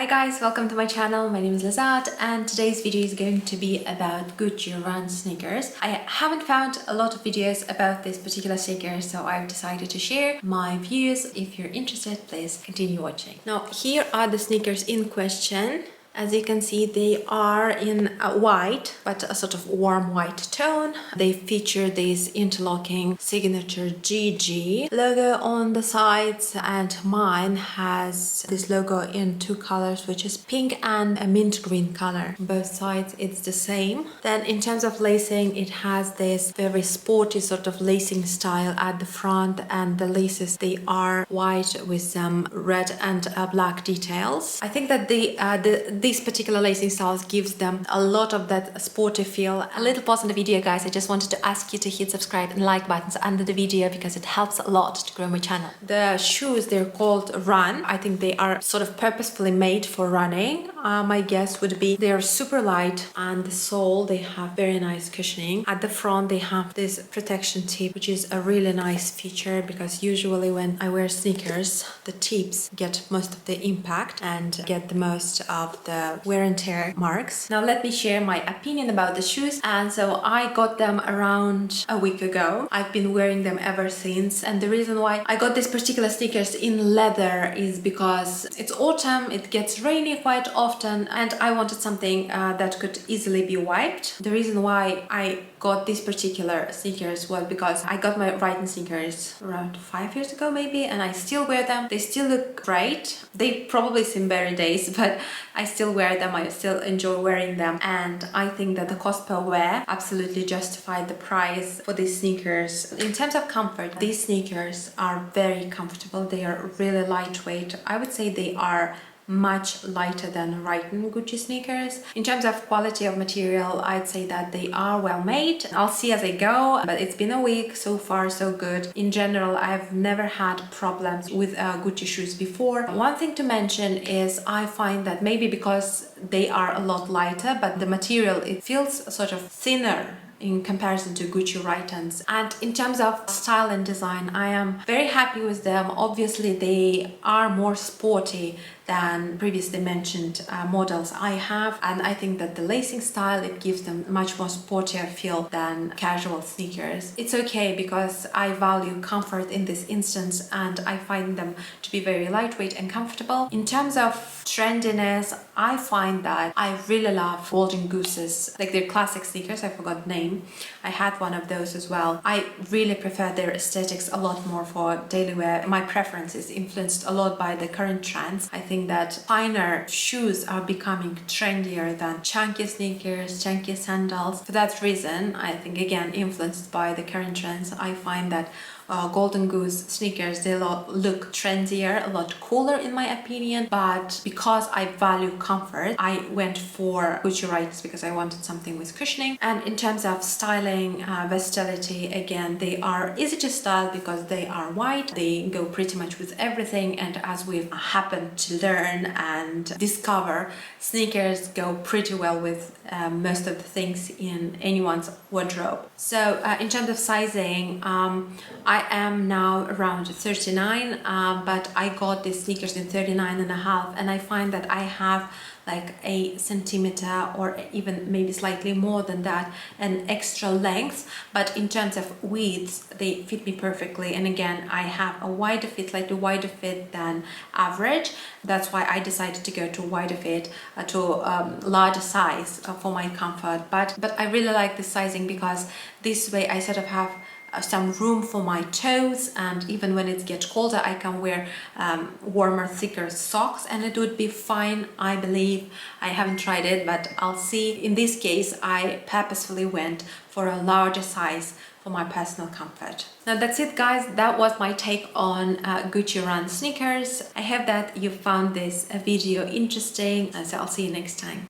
Hi guys, welcome to my channel. My name is Lazat and today's video is going to be about Gucci run sneakers. I haven't found a lot of videos about this particular sneaker, so I've decided to share my views. If you're interested, please continue watching. Now, here are the sneakers in question. As you can see, they are in a white, but a sort of warm white tone. They feature this interlocking signature GG logo on the sides, and mine has this logo in two colors, which is pink and a mint green color. Both sides it's the same. Then in terms of lacing, it has this very sporty sort of lacing style at the front, and the laces, they are white with some red and black details. I think that these particular lacing styles gives them a lot of that sporty feel. A little pause on the video, guys. I just wanted to ask you to hit subscribe and like buttons under the video because it helps a lot to grow my channel. The shoes, they're called Run. I think they are sort of purposefully made for running. My guess would be they are super light, and the sole, they have very nice cushioning. At the front, they have this protection tip, which is a really nice feature because usually when I wear sneakers, the tips get most of the impact and get the most of the wear and tear marks. Now let me share my opinion about the shoes. And so I got them around a week ago. I've been wearing them ever since, and the reason why I got these particular sneakers in leather is because it's autumn, it gets rainy quite often, and I wanted something that could easily be wiped. The reason why I got these particular sneakers was because I got my riding sneakers around 5 years ago maybe, and I still wear them. They still look great. They probably seem very days, but I still wear them. I still enjoy wearing them, and I think that the cost per wear absolutely justified the price for these sneakers. In terms of comfort, these sneakers are very comfortable. They are really lightweight. I would say they are much lighter than Wrighton Gucci sneakers. In terms of quality of material, I'd say that they are well made. I'll see as I go, but it's been a week. So far so good. In general, I've never had problems with Gucci shoes before. One thing to mention is I find that maybe because they are a lot lighter, but the material, it feels sort of thinner in comparison to Gucci Wrightons. And in terms of style and design, I am very happy with them. Obviously, they are more sporty than previously mentioned models I have, and I think that the lacing style, it gives them much more sportier feel than casual sneakers. It's okay because I value comfort in this instance, and I find them to be very lightweight and comfortable. In terms of trendiness, I find that I really love Golden Gooses, like their classic sneakers. I forgot the name. I had one of those as well. I really prefer their aesthetics a lot more for daily wear. My preference is influenced a lot by the current trends. I think that finer shoes are becoming trendier than chunky sneakers, chunky sandals. For that reason, I think, again, influenced by the current trends, I find that Golden Goose sneakers, they look trendier, a lot cooler in my opinion, but because I value comfort, I went for Gucci Wrights because I wanted something with cushioning. And in terms of styling, versatility, again, they are easy to style because they are white. They go pretty much with everything, and as we've happened to learn and discover, sneakers go pretty well with most of the things in anyone's wardrobe. So in terms of sizing, I am now around 39, but I got these sneakers in 39.5, and I find that I have like a centimeter or even maybe slightly more than that, an extra length, but in terms of width, they fit me perfectly. And again, I have a wider fit, slightly wider fit than average. That's why I decided to go to wider fit, to larger size for my comfort. But I really like the sizing because this way I sort of have some room for my toes, and even when it gets colder, I can wear warmer, thicker socks, and it would be fine, I believe. I haven't tried it, but I'll see. In this case, I purposefully went for a larger size for my personal comfort. Now that's it, guys. That was my take on Gucci Run sneakers. I hope that you found this video interesting, and so I'll see you next time.